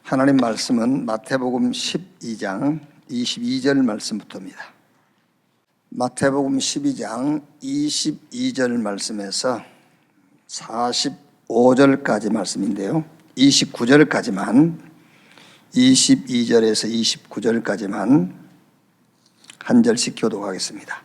하나님 말씀은 마태복음 12장 22절 말씀부터입니다. 마태복음 12장 22절 말씀에서 45절까지 말씀인데요. 29절까지만 22절에서 29절까지만 한 절씩 교독하겠습니다.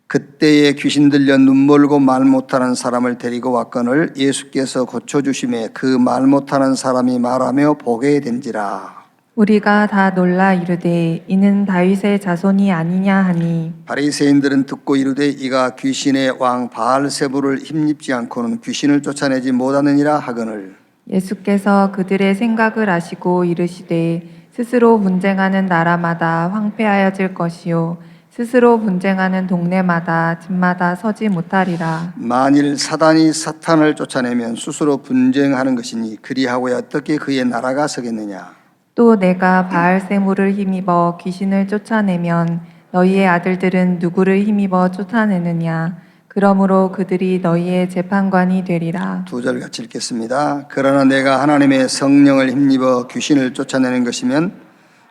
그때에 귀신 들려 눈 멀고 말 못하는 사람을 데리고 왔거늘 예수께서 고쳐주심에 그 말 못하는 사람이 말하며 보게 된지라. 우리가 다 놀라 이르되 이는 다윗의 자손이 아니냐 하니 바리새인들은 듣고 이르되 이가 귀신의 왕 바알세불을 힘입지 않고는 귀신을 쫓아내지 못하느니라 하거늘 예수께서 그들의 생각을 아시고 이르시되 스스로 분쟁하는 나라마다 황폐하여질 것이요 스스로 분쟁하는 동네마다 집마다 서지 못하리라. 만일 사단이 사탄을 쫓아내면 스스로 분쟁하는 것이니 그리하고야 어떻게 그의 나라가 서겠느냐. 또 내가 바알세물을 힘입어 귀신을 쫓아내면 너희의 아들들은 누구를 힘입어 쫓아내느냐. 그러므로 그들이 너희의 재판관이 되리라. 두 절 같이 읽겠습니다. 그러나 내가 하나님의 성령을 힘입어 귀신을 쫓아내는 것이면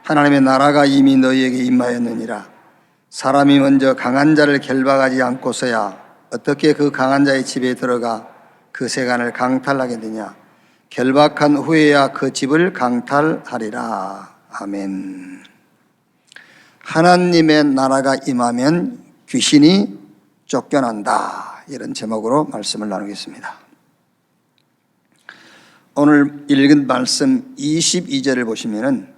하나님의 나라가 이미 너희에게 임하였느니라. 사람이 먼저 강한 자를 결박하지 않고서야 어떻게 그 강한 자의 집에 들어가 그 세간을 강탈하겠느냐. 결박한 후에야 그 집을 강탈하리라. 아멘. 하나님의 나라가 임하면 귀신이 쫓겨난다. 이런 제목으로 말씀을 나누겠습니다. 오늘 읽은 말씀 22절을 보시면은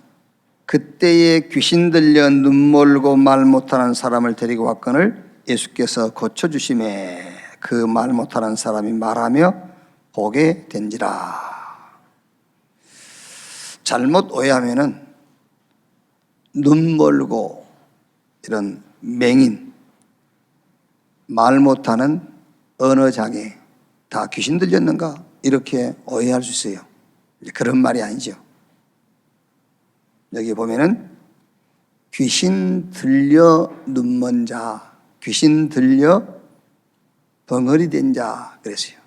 그때에 귀신 들려 눈 멀고 말 못하는 사람을 데리고 왔거늘 예수께서 고쳐주심에 그 말 못하는 사람이 말하며 보게 된지라. 잘못 오해하면은 눈 멀고 이런 맹인, 말 못하는 언어장애 다 귀신 들렸는가 이렇게 오해할 수 있어요. 그런 말이 아니죠. 여기 보면은 귀신 들려 눈먼 자, 귀신 들려 벙어리 된 자 그랬어요.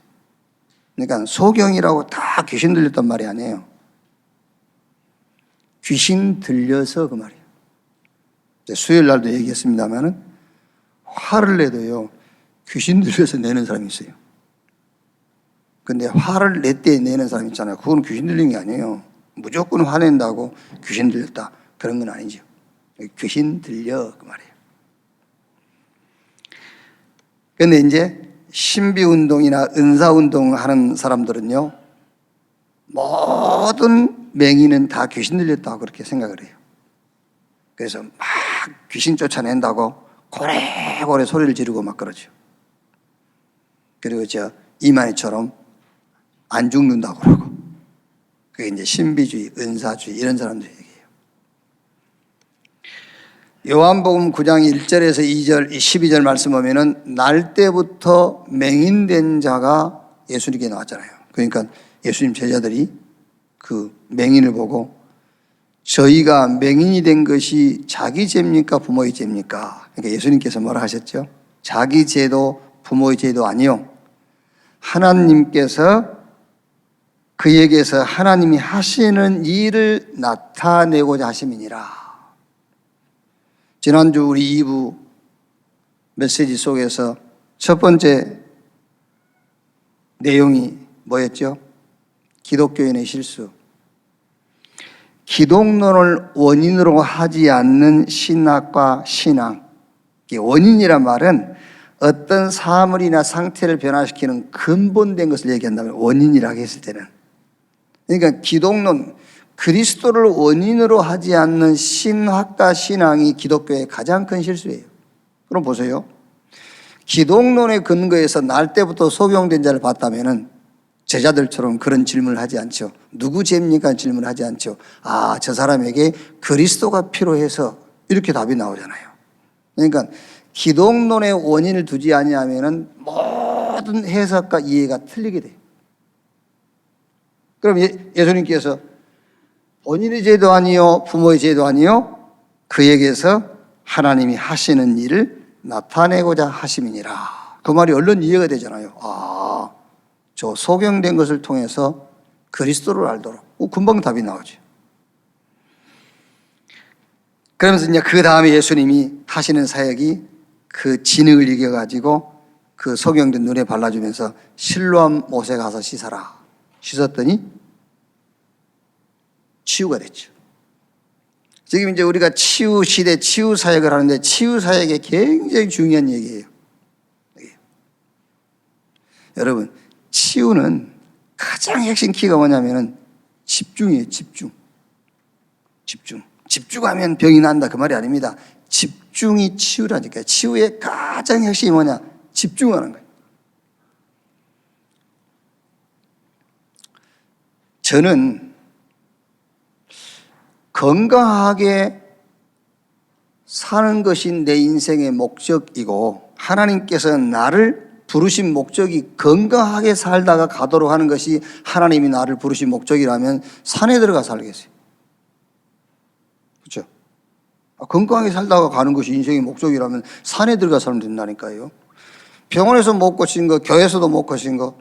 그러니까 소경이라고 다 귀신 들렸단 말이 아니에요. 귀신 들려서 그 말이에요. 수요일 날도 얘기했습니다만은 화를 내도요 귀신 들려서 내는 사람이 있어요. 근데 화를 낼 때 내는 사람 있잖아요. 그건 귀신 들린 게 아니에요. 무조건 화낸다고 귀신 들렸다 그런 건 아니죠. 귀신 들려 그 말이에요. 근데 이제 신비운동이나 은사운동 하는 사람들은요 모든 맹인은 다 귀신 들렸다고 그렇게 생각을 해요. 그래서 막 귀신 쫓아낸다고 고래고래 소리를 지르고 막 그러죠. 그리고 이만희처럼 안 죽는다고 그러고 그게 이제 신비주의, 은사주의 이런 사람들 얘기해요. 요한복음 9장 1절에서 2절, 12절 말씀 보면은 날 때부터 맹인된 자가 예수님께 나왔잖아요. 그러니까 예수님 제자들이 그 맹인을 보고 저희가 맹인이 된 것이 자기 죄입니까? 부모의 죄입니까? 그러니까 예수님께서 뭐라 하셨죠? 자기 죄도 부모의 죄도 아니요. 하나님께서 그에게서 하나님이 하시는 일을 나타내고자 하심이니라. 지난주 우리 2부 메시지 속에서 첫 번째 내용이 뭐였죠? 기독교인의 실수. 기독론을 원인으로 하지 않는 신학과 신앙. 원인이란 말은 어떤 사물이나 상태를 변화시키는 근본된 것을 얘기한다면 원인이라고 했을 때는 그러니까 기독론, 그리스도를 원인으로 하지 않는 신학과 신앙이 기독교의 가장 큰 실수예요. 그럼 보세요. 기독론의 근거에서 날 때부터 소경된 자를 봤다면은 제자들처럼 그런 질문을 하지 않죠. 누구 죄입니까? 질문을 하지 않죠. 아, 저 사람에게 그리스도가 필요해서 이렇게 답이 나오잖아요. 그러니까 기독론의 원인을 두지 아니하면은 모든 해석과 이해가 틀리게 돼요. 그럼 예수님께서 본인의 죄도 아니요 부모의 죄도 아니요 그에게서 하나님이 하시는 일을 나타내고자 하심이니라. 그 말이 얼른 이해가 되잖아요. 아, 저 소경된 것을 통해서 그리스도를 알도록 금방 답이 나오죠. 그러면서 이제 그 다음에 예수님이 하시는 사역이 그 진흙을 이겨가지고 그 소경된 눈에 발라주면서 실로암 못에 가서 씻어라. 씻었더니 치유가 됐죠. 지금 이제 우리가 치유 시대, 치유 사역을 하는데 치유 사역이 굉장히 중요한 얘기예요. 여러분, 치유는 가장 핵심 키가 뭐냐면은 집중이에요, 집중. 집중하면 병이 난다 그 말이 아닙니다. 집중이 치유라니까요. 치유의 가장 핵심이 뭐냐? 집중하는 거예요. 저는 건강하게 사는 것이 내 인생의 목적이고 하나님께서 나를 부르신 목적이 건강하게 살다가 가도록 하는 것이 하나님이 나를 부르신 목적이라면 산에 들어가 살겠어요. 그렇죠? 건강하게 살다가 가는 것이 인생의 목적이라면 산에 들어가 살면 된다니까요. 병원에서 못 고친 거, 교회에서도 못 고친 거,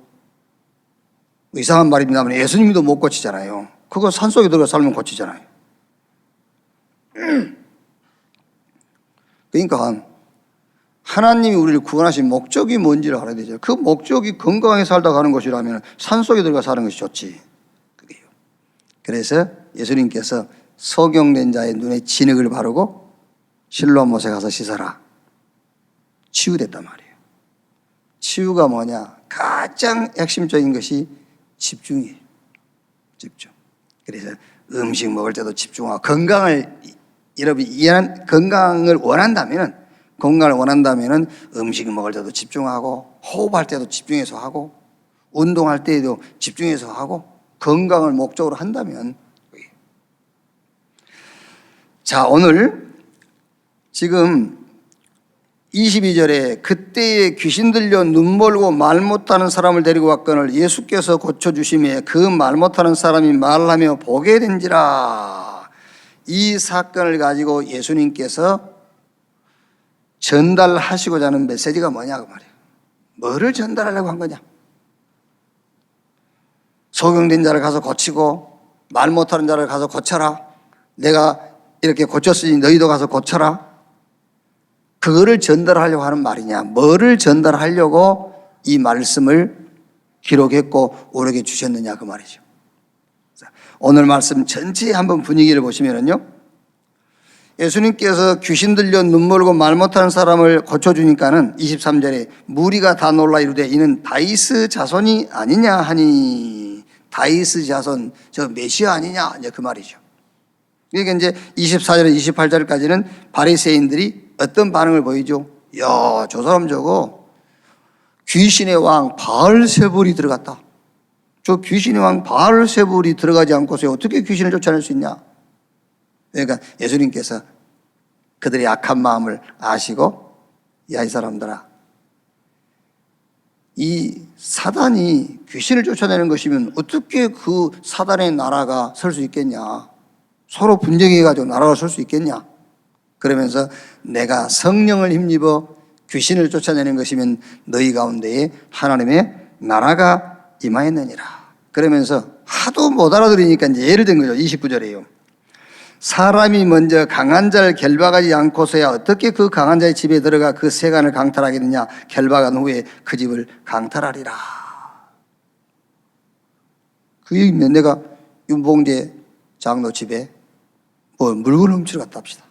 이상한 말입니다만 예수님도 못 고치잖아요. 그거 산속에 들어가 살면 고치잖아요. 그러니까 하나님이 우리를 구원하신 목적이 뭔지를 알아야 되죠. 그 목적이 건강하게 살다 가는 것이라면 산속에 들어가 사는 것이 좋지. 그래요. 그래서 예수님께서 소경된 자의 눈에 진흙을 바르고 실로암 못에 가서 씻어라. 치유됐단 말이에요. 치유가 뭐냐? 가장 핵심적인 것이 집중이에요. 집중. 그래서 음식 먹을 때도 집중하고 건강을 원한다면은 음식 먹을 때도 집중하고 호흡할 때도 집중해서 하고 운동할 때에도 집중해서 하고 건강을 목적으로 한다면 자, 오늘 지금 22절에 그때에 귀신 들려 눈 멀고 말 못하는 사람을 데리고 왔거늘 예수께서 고쳐주심에 그 말 못하는 사람이 말하며 보게 된지라. 이 사건을 가지고 예수님께서 전달하시고자 하는 메시지가 뭐냐 그 말이에요. 뭐를 전달하려고 한 거냐? 소경된 자를 가서 고치고 말 못하는 자를 가서 고쳐라. 내가 이렇게 고쳤으니 너희도 가서 고쳐라. 그거를 전달하려고 하는 말이냐? 뭐를 전달하려고 이 말씀을 기록했고 우리에게 주셨느냐 그 말이죠. 오늘 말씀 전체의 한번 분위기를 보시면은요, 예수님께서 귀신 들려 눈 멀고 말 못하는 사람을 고쳐주니까는 23절에 무리가 다 놀라 이르되 이는 다윗의 자손이 아니냐 하니. 다윗의 자손, 저 메시아 아니냐, 이제 그 말이죠. 그러니까 이제 24절, 28절까지는 바리새인들이 어떤 반응을 보이죠? 야, 저 사람 저거 귀신의 왕 바알세불이 들어갔다. 저 귀신의 왕 바알세불이 들어가지 않고서 어떻게 귀신을 쫓아낼 수 있냐? 그러니까 예수님께서 그들의 악한 마음을 아시고, 야, 이 사람들아, 이 사단이 귀신을 쫓아내는 것이면 어떻게 그 사단의 나라가 설 수 있겠냐? 서로 분쟁해가지고 나라가 설 수 있겠냐? 그러면서 내가 성령을 힘입어 귀신을 쫓아내는 것이면 너희 가운데에 하나님의 나라가 임하였느니라. 그러면서 하도 못 알아들으니까 이제 예를 든 거죠. 29절이에요. 사람이 먼저 강한 자를 결박하지 않고서야 어떻게 그 강한 자의 집에 들어가 그 세간을 강탈하겠느냐? 결박한 후에 그 집을 강탈하리라. 그 얘기면 내가 윤봉재 장로 집에 물건을 훔치러 갔다 합시다.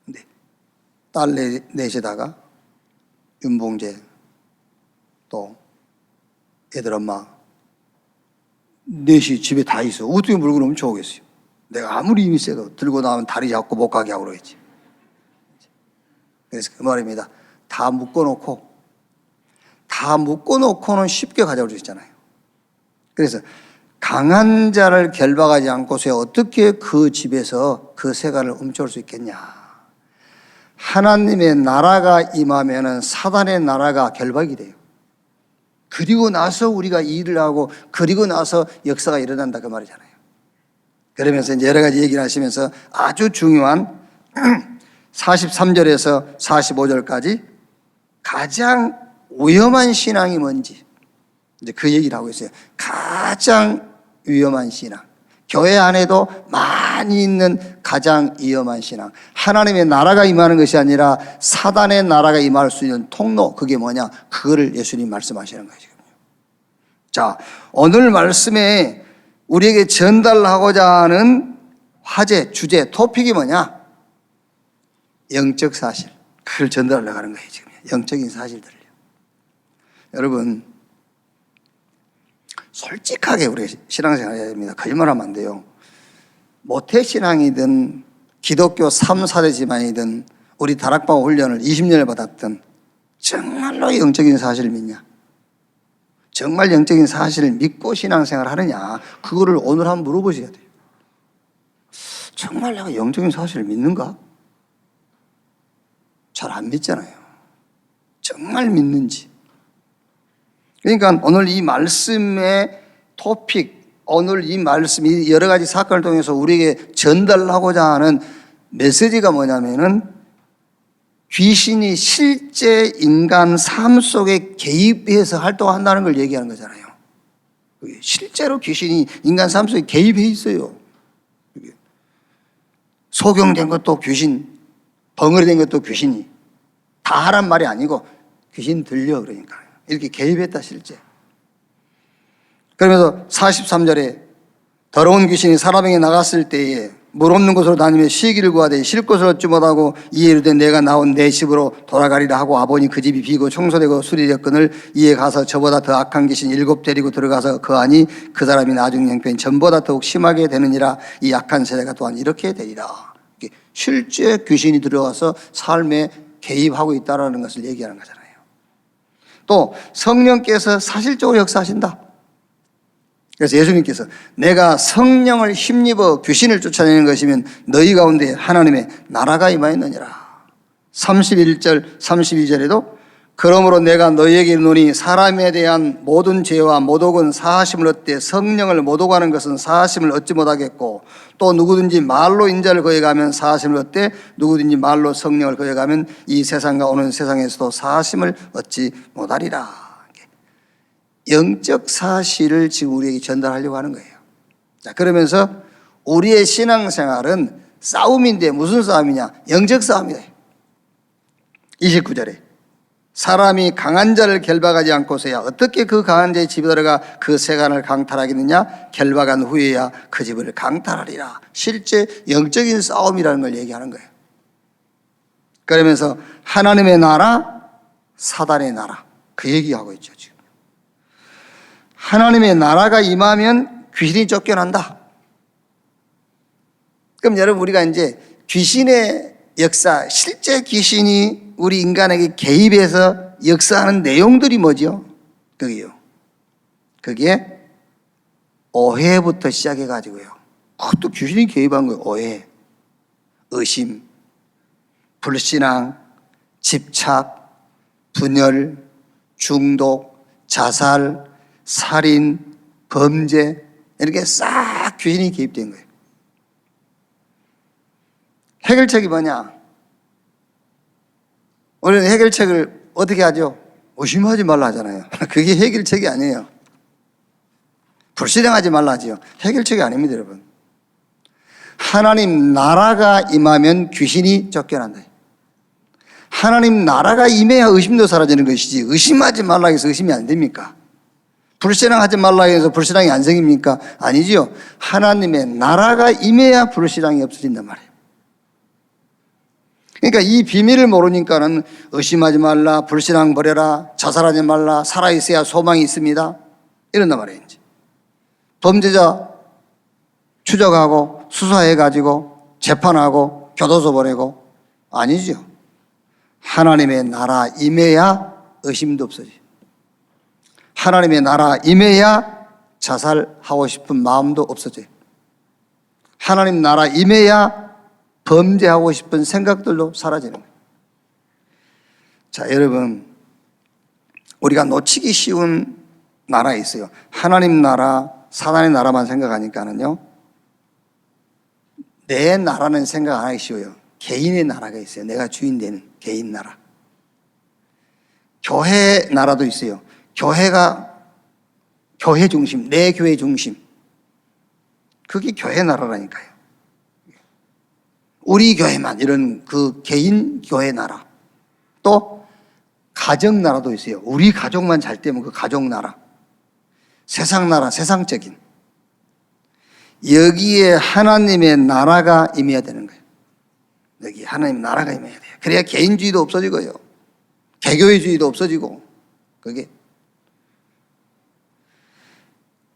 근데 딸 넷에다가 윤봉재 또 애들 엄마 넷이 집에 다 있어. 어떻게 물건을 훔쳐오겠어요? 내가 아무리 힘이 세도 들고 나오면 다리 잡고 못 가게 하고 그러겠지. 그래서 그 말입니다. 다 묶어놓고는 쉽게 가져올 수 있잖아요. 그래서 강한 자를 결박하지 않고서 어떻게 그 집에서 그 세간을 훔쳐올 수 있겠냐. 하나님의 나라가 임하면은 사단의 나라가 결박이 돼요. 그리고 나서 우리가 일을 하고 그리고 나서 역사가 일어난다 그 말이잖아요. 그러면서 이제 여러 가지 얘기를 하시면서 아주 중요한 43절에서 45절까지 가장 위험한 신앙이 뭔지 이제 그 얘기를 하고 있어요. 가장 위험한 신앙. 교회 안에도 많은 많이 있는 가장 위험한 신앙. 하나님의 나라가 임하는 것이 아니라 사단의 나라가 임할 수 있는 통로, 그게 뭐냐? 그거를 예수님 말씀하시는 거예요, 지금요. 자, 오늘 말씀에 우리에게 전달하고자 하는 화제, 주제, 토픽이 뭐냐? 영적 사실. 그걸 전달하려고 하는 거예요, 지금. 영적인 사실들을요. 여러분, 솔직하게 우리 신앙생활 해야 됩니다. 거짓말하면 안 돼요. 모태신앙이든 기독교 3, 4대 집안이든 우리 다락방 훈련을 20년을 받았든 정말로 영적인 사실을 믿냐? 정말 영적인 사실을 믿고 신앙생활을 하느냐? 그거를 오늘 한번 물어보셔야 돼요. 정말 내가 영적인 사실을 믿는가? 잘 안 믿잖아요. 정말 믿는지. 그러니까 오늘 이 말씀의 토픽, 오늘 이 말씀이 여러 가지 사건을 통해서 우리에게 전달하고자 하는 메시지가 뭐냐면은 귀신이 실제 인간 삶 속에 개입해서 활동한다는 걸 얘기하는 거잖아요. 실제로 귀신이 인간 삶 속에 개입해 있어요. 소경된 것도 귀신, 벙어리 된 것도 귀신이. 다 하란 말이 아니고 귀신 들려 그러니까요. 이렇게 개입했다 실제. 그러면서 43절에 더러운 귀신이 사람에게 나갔을 때에 물 없는 곳으로 다니며 쉬기를 구하되 쉴 곳을 얻지 못하고 이에 이르되 내가 나온 내 집으로 돌아가리라 하고 아보니 그 집이 비고 청소되고 수리되었거늘 이에 가서 저보다 더 악한 귀신 7 데리고 들어가서 거하니 그 사람이 나중 형편이 전보다 더욱 심하게 되느니라. 이 악한 세대가 또한 이렇게 되리라. 실제 귀신이 들어가서 삶에 개입하고 있다는 것을 얘기하는 거잖아요. 또 성령께서 사실적으로 역사하신다. 그래서 예수님께서 내가 성령을 힘입어 귀신을 쫓아내는 것이면 너희 가운데 하나님의 나라가 임하였느니라. 31절 32절에도 그러므로 내가 너희에게 이르노니 사람에 대한 모든 죄와 모독은 사하심을 얻되 성령을 모독하는 것은 사하심을 얻지 못하겠고 또 누구든지 말로 인자를 거역하면 사하심을 얻되 누구든지 말로 성령을 거역하면 이 세상과 오는 세상에서도 사하심을 얻지 못하리라. 영적 사실을 지금 우리에게 전달하려고 하는 거예요. 자, 그러면서 우리의 신앙생활은 싸움인데 무슨 싸움이냐? 영적 싸움이다. 29절에 사람이 강한 자를 결박하지 않고서야 어떻게 그 강한 자의 집에 들어가 그 세간을 강탈하겠느냐? 결박한 후에야 그 집을 강탈하리라. 실제 영적인 싸움이라는 걸 얘기하는 거예요. 그러면서 하나님의 나라, 사단의 나라, 그 얘기하고 있죠 지금. 하나님의 나라가 임하면 귀신이 쫓겨난다. 그럼 여러분 우리가 이제 귀신의 역사, 실제 귀신이 우리 인간에게 개입해서 역사하는 내용들이 뭐죠? 그게 오해부터 시작해가지고요. 그것도 귀신이 개입한 거예요. 오해, 의심, 불신앙, 집착, 분열, 중독, 자살, 살인, 범죄, 이렇게 싹 귀신이 개입된 거예요. 해결책이 뭐냐? 우리는 해결책을 어떻게 하죠? 의심하지 말라 하잖아요. 그게 해결책이 아니에요. 불신앙하지 말라 하지요. 해결책이 아닙니다, 여러분. 하나님 나라가 임하면 귀신이 쫓겨난다. 하나님 나라가 임해야 의심도 사라지는 것이지 의심하지 말라 해서 의심이 안 됩니까? 불신앙하지 말라 해서 불신앙이 안 생깁니까? 아니지요. 하나님의 나라가 임해야 불신앙이 없어진단 말이에요. 그러니까 이 비밀을 모르니까는 의심하지 말라, 불신앙 버려라, 자살하지 말라, 살아있어야 소망이 있습니다. 이런단 말이에요. 이제. 범죄자 추적하고 수사해가지고 재판하고 교도소 보내고 아니죠. 하나님의 나라 임해야 의심도 없어져요. 하나님의 나라 임해야 자살하고 싶은 마음도 없어져요. 하나님 나라 임해야 범죄하고 싶은 생각들도 사라지는 거예요. 자, 여러분, 우리가 놓치기 쉬운 나라에 있어요. 하나님 나라, 사단의 나라만 생각하니까는요, 내 나라는 생각 안 하기 쉬워요. 개인의 나라가 있어요. 내가 주인 되는 개인 나라. 교회 나라도 있어요. 교회가 교회 중심, 내 교회 중심. 그게 교회 나라라니까요. 우리 교회만 이런 그 개인 교회 나라, 또 가정 나라도 있어요. 우리 가족만 잘 되면 그 가족 나라, 세상 나라, 세상적인, 여기에 하나님의 나라가 임해야 되는 거예요. 여기 하나님의 나라가 임해야 돼요. 그래야 개인주의도 없어지고요, 개교회주의도 없어지고. 그게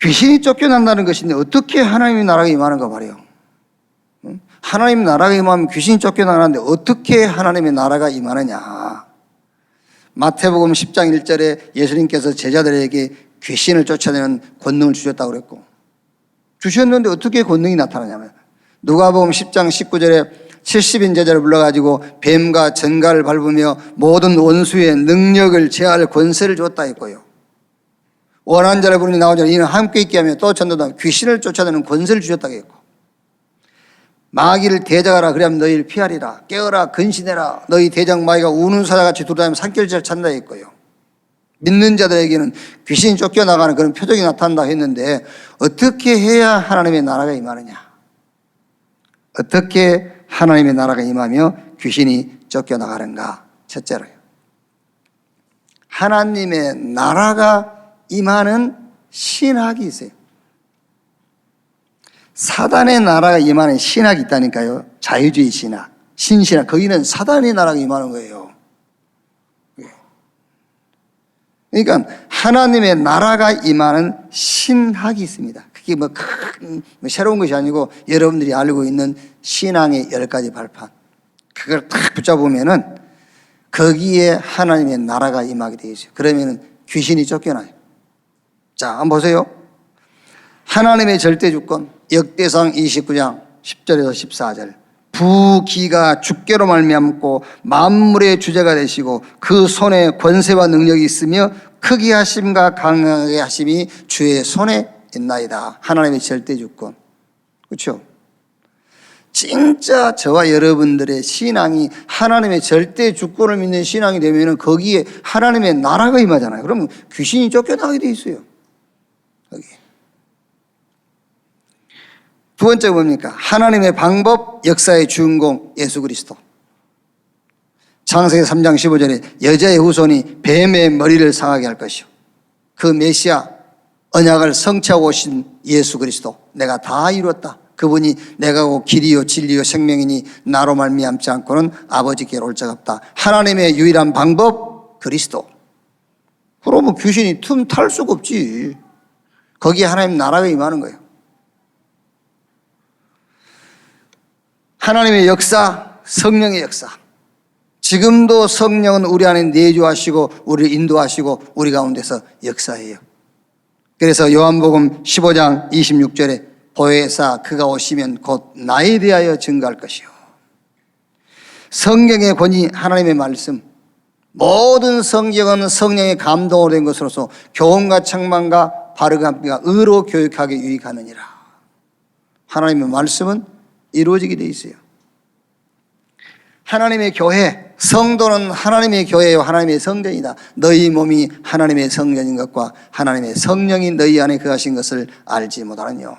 귀신이 쫓겨난다는 것인데 어떻게 하나님의 나라가 임하는가 말이에요. 하나님의 나라가 임하면 귀신이 쫓겨나는데 어떻게 하나님의 나라가 임하느냐. 마태복음 10장 1절에 예수님께서 제자들에게 귀신을 쫓아내는 권능을 주셨다고 그랬고, 주셨는데 어떻게 권능이 나타나냐면, 누가복음 10장 19절에 70인 제자를 불러가지고 뱀과 전갈을 밟으며 모든 원수의 능력을 제할 권세를 줬다 했고요, 원하는 자를 부르니 나오자 이는 함께 있게 하며 또 전도다 귀신을 쫓아내는 권세를 주셨다고 했고, 마귀를 대적하라 그러면 너희를 피하리라, 깨어라 근신해라 너희 대적 마귀가 우는 사자같이 돌아다니며 산길을 찾는다 했고요, 믿는 자들에게는 귀신이 쫓겨나가는 그런 표적이 나타난다 했는데, 어떻게 해야 하나님의 나라가 임하느냐, 어떻게 하나님의 나라가 임하며 귀신이 쫓겨나가는가. 첫째로요, 하나님의 나라가 임하는 신학이 있어요. 사단의 나라가 임하는 신학이 있다니까요. 자유주의 신학, 신신학. 거기는 사단의 나라가 임하는 거예요. 그러니까 하나님의 나라가 임하는 신학이 있습니다. 그게 뭐 새로운 것이 아니고 여러분들이 알고 있는 신앙의 10가지 발판, 그걸 딱 붙잡으면은 거기에 하나님의 나라가 임하게 되어 있어요. 그러면은 귀신이 쫓겨나요. 자, 한번 보세요. 하나님의 절대 주권, 역대상 29장 10절에서 14절. 부귀가 주께로 말미암고 만물의 주제가 되시고 그 손에 권세와 능력이 있으며 크게 하심과 강하게 하심이 주의 손에 있나이다. 하나님의 절대 주권. 그렇죠? 진짜 저와 여러분들의 신앙이 하나님의 절대 주권을 믿는 신앙이 되면 거기에 하나님의 나라가 임하잖아요. 그러면 귀신이 쫓겨나게 돼 있어요. 여기. 두 번째 뭡니까? 하나님의 방법, 역사의 주인공 예수 그리스도. 창세기 3장 15절에 여자의 후손이 뱀의 머리를 상하게 할 것이요, 그 메시아 언약을 성취하고 오신 예수 그리스도, 내가 다 이루었다. 그분이 내가 곧 길이요 진리요 생명이니 나로 말미암지 않고는 아버지께로 올 자가 없다. 하나님의 유일한 방법 그리스도. 그러면 귀신이 틈 탈 수가 없지. 거기에 하나님 나라가 임하는 거예요. 하나님의 역사, 성령의 역사. 지금도 성령은 우리 안에 내주하시고 우리를 인도하시고 우리 가운데서 역사해요. 그래서 요한복음 15장 26절에 보혜사 그가 오시면 곧 나에 대하여 증거할 것이요. 성경의 권위, 하나님의 말씀, 모든 성경은 성령의 감동으로 된 것으로서 교훈과 책망과 바르게 함과 의로 교육하게 유익하느니라. 하나님의 말씀은 이루어지게 돼 있어요. 하나님의 교회, 성도는 하나님의 교회요 하나님의 성전이다. 너희 몸이 하나님의 성전인 것과 하나님의 성령이 너희 안에 거하신 것을 알지 못하느뇨.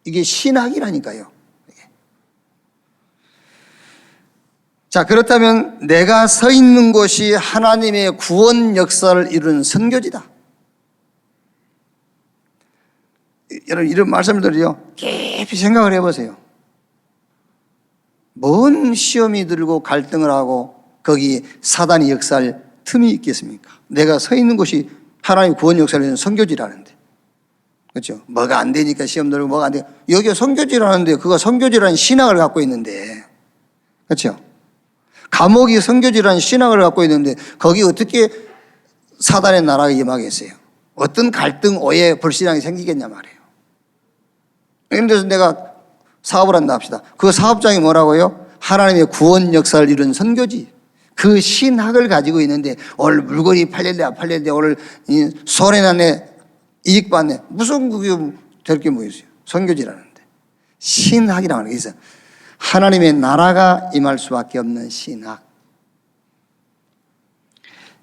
이게 신학이라니까요. 자, 그렇다면 내가 서 있는 곳이 하나님의 구원 역사를 이루는 선교지다. 여러분, 이런 말씀을 드려요. 깊이 생각을 해보세요. 뭔 시험이 들고 갈등을 하고 거기 사단이 역사할 틈이 있겠습니까? 내가 서 있는 곳이 하나님의 구원 역사를 이루는 선교지라는데. 그렇죠? 뭐가 안 되니까 시험 들고 뭐가 안 돼. 여기가 선교지라는데 그가 선교지라는 신학을 갖고 있는데. 그렇죠? 감옥이 선교지라는 신학을 갖고 있는데 거기 어떻게 사단의 나라가 임하겠어요? 어떤 갈등, 오해, 불신앙이 생기겠냐 말이에요. 그런데 내가 사업을 한다 합시다. 그 사업장이 뭐라고요? 하나님의 구원 역사를 이루는 선교지. 그 신학을 가지고 있는데 오늘 물건이 팔릴래 안 팔릴래, 오늘 손해나네 이익 받네, 무슨 그게 될 게 뭐 있어요? 선교지라는데. 신학이라는 게 있어요. 하나님의 나라가 임할 수밖에 없는 신학.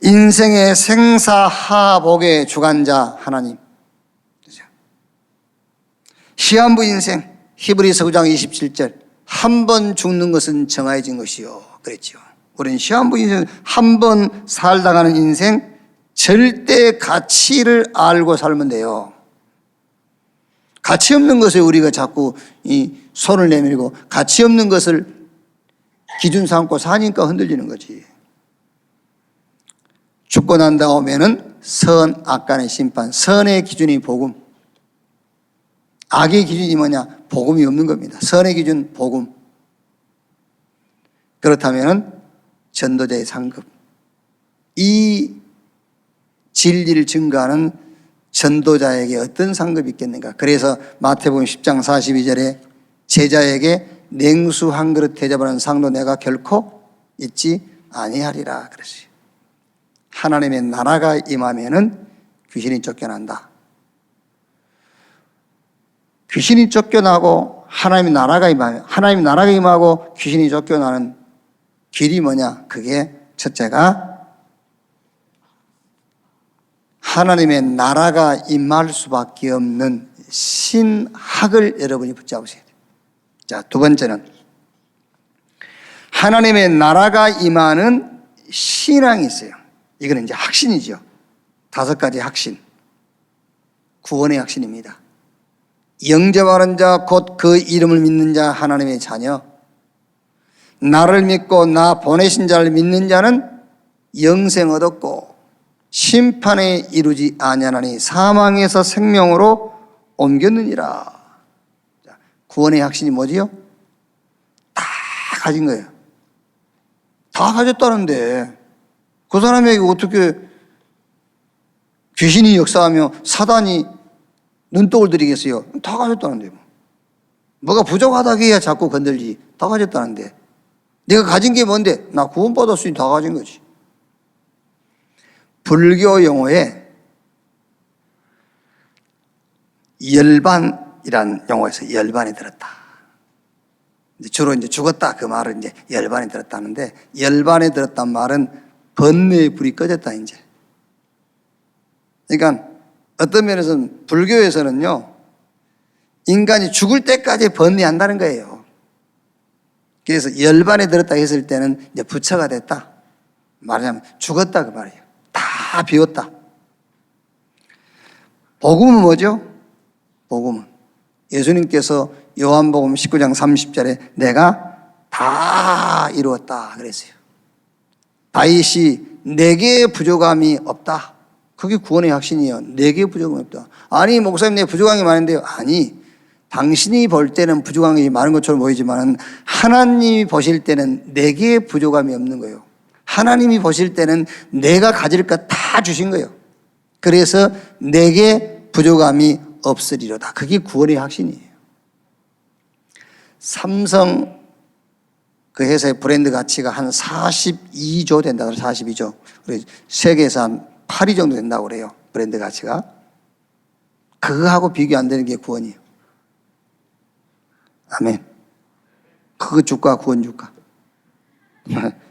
인생의 생사하복의 주관자 하나님. 시한부 인생, 히브리서 9장 27절. 한 번 죽는 것은 정해진 것이요. 그랬죠. 우리는 시한부 인생, 한 번 살다가는 인생, 절대 가치를 알고 살면 돼요. 가치 없는 것에 우리가 자꾸 이 손을 내밀고 가치 없는 것을 기준 삼고 사니까 흔들리는 거지. 죽고 난 다음에는 선, 악 간의 심판. 선의 기준이 복음. 악의 기준이 뭐냐? 복음이 없는 겁니다. 선의 기준, 복음. 그렇다면 전도자의 상급. 이 진리를 증거하는 전도자에게 어떤 상급이 있겠는가? 그래서 마태복음 10장 42절에 제자에게 냉수 한 그릇 대접하는 상도 내가 결코 잊지 아니하리라 그랬어요. 하나님의 나라가 임하면은 귀신이 쫓겨난다. 귀신이 쫓겨나고 하나님의 나라가 임하면, 하나님의 나라가 임하고 귀신이 쫓겨나는 길이 뭐냐? 그게 첫째가 하나님의 나라가 임할 수밖에 없는 신학을 여러분이 붙잡으셔야 돼요. 자, 두 번째는 하나님의 나라가 임하는 신앙이 있어요. 이거는 이제 확신이죠. 5가지 확신. 구원의 확신입니다. 영접하는 자, 곧 그 이름을 믿는 자, 하나님의 자녀. 나를 믿고 나 보내신 자를 믿는 자는 영생 얻었고 심판에 이르지 아니하나니 사망에서 생명으로 옮겼느니라. 구원의 확신이 뭐지요? 다 가진 거예요. 다 가졌다는데 그 사람에게 어떻게 귀신이 역사하며 사단이 눈독을 들이겠어요? 다 가졌다는데 뭐가 부족하다고 해야 자꾸 건들지. 다 가졌다는데 내가 가진 게 뭔데? 나 구원받았으니 다 가진 거지. 불교 용어에 열반이란 용어에서 열반이 들었다. 주로 이제 죽었다 그 말은 이제 열반이 들었다는데, 열반이 들었단 말은 번뇌의 불이 꺼졌다 이제. 그러니까 어떤 면에서는 불교에서는요, 인간이 죽을 때까지 번뇌한다는 거예요. 그래서 열반에 들었다 했을 때는 이제 부처가 됐다. 말하자면 죽었다 그 말이에요. 다 비웠다. 복음은 뭐죠? 복음은 예수님께서 요한복음 19장 30절에 내가 다 이루었다 그랬어요. 다윗이 내게 부족함이 없다. 그게 구원의 확신이에요. 내게 부족함이 없다. 아니 목사님 내 부족함이 많은데요. 아니 당신이 볼 때는 부족함이 많은 것처럼 보이지만 하나님이 보실 때는 내게 부족함이 없는 거예요. 하나님이 보실 때는 내가 가질 것 다 주신 거예요. 그래서 내게 부족함이 없으리로다. 그게 구원의 확신이에요. 삼성 그 회사의 브랜드 가치가 한 42조 된다고 그래요. 42조. 세계에서 한 8위 정도 된다고 그래요. 브랜드 가치가. 그거하고 비교 안 되는 게 구원이에요. 아멘. 그거 줄까 구원 줄까?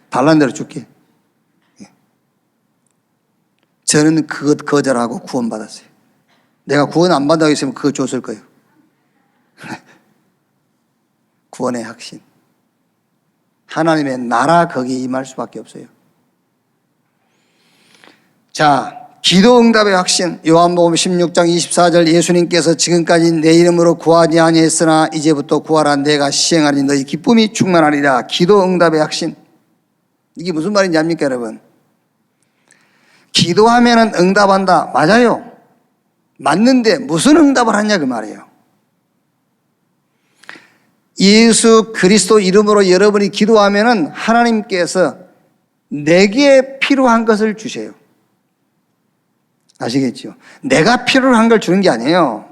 달라는 대로 줄게. 저는 그것 거절하고 구원 받았어요. 내가 구원 안 받아고 있으면 그거 줬을 거예요. 구원의 확신. 하나님의 나라 거기에 임할 수밖에 없어요. 자, 기도 응답의 확신. 요한복음 16장 24절 예수님께서 지금까지 내 이름으로 구하지 아니했으나 이제부터 구하라. 내가 시행하니 너희 기쁨이 충만하리라. 기도 응답의 확신. 이게 무슨 말인지 압니까 여러분? 기도하면 응답한다. 맞아요. 맞는데 무슨 응답을 하냐 그 말이에요. 예수 그리스도 이름으로 여러분이 기도하면 하나님께서 내게 필요한 것을 주세요. 아시겠죠? 내가 필요한 걸 주는 게 아니에요.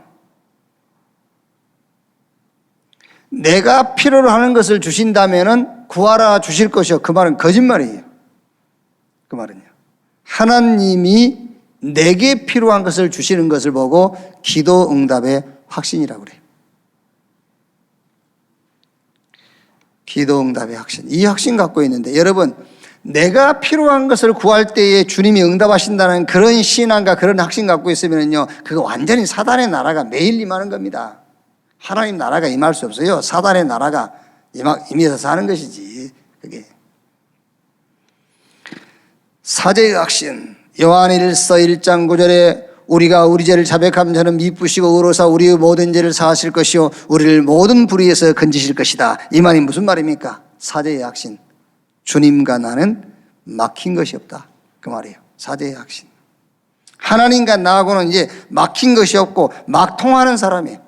내가 필요로 하는 것을 주신다면 구하라 주실 것이요. 그 말은 거짓말이에요. 그 말은요. 하나님이 내게 필요한 것을 주시는 것을 보고 기도 응답의 확신이라고 그래요. 기도 응답의 확신. 이 확신 갖고 있는데 여러분 내가 필요한 것을 구할 때에 주님이 응답하신다는 그런 신앙과 그런 확신 갖고 있으면요, 그거 완전히 사단의 나라가 매일 임하는 겁니다. 하나님 나라가 임할 수 없어요. 사단의 나라가 임해서 사는 것이지. 그게 사제의 확신. 요한 1서 1장 9절에 우리가 우리 죄를 자백하면 저는 미쁘시고 의로사 우리의 모든 죄를 사하실 것이요 우리를 모든 불의에서 건지실 것이다. 이 말이 무슨 말입니까? 사제의 확신. 주님과 나는 막힌 것이 없다. 그 말이에요. 사제의 확신. 하나님과 나하고는 이제 막힌 것이 없고 막 통하는 사람이에요.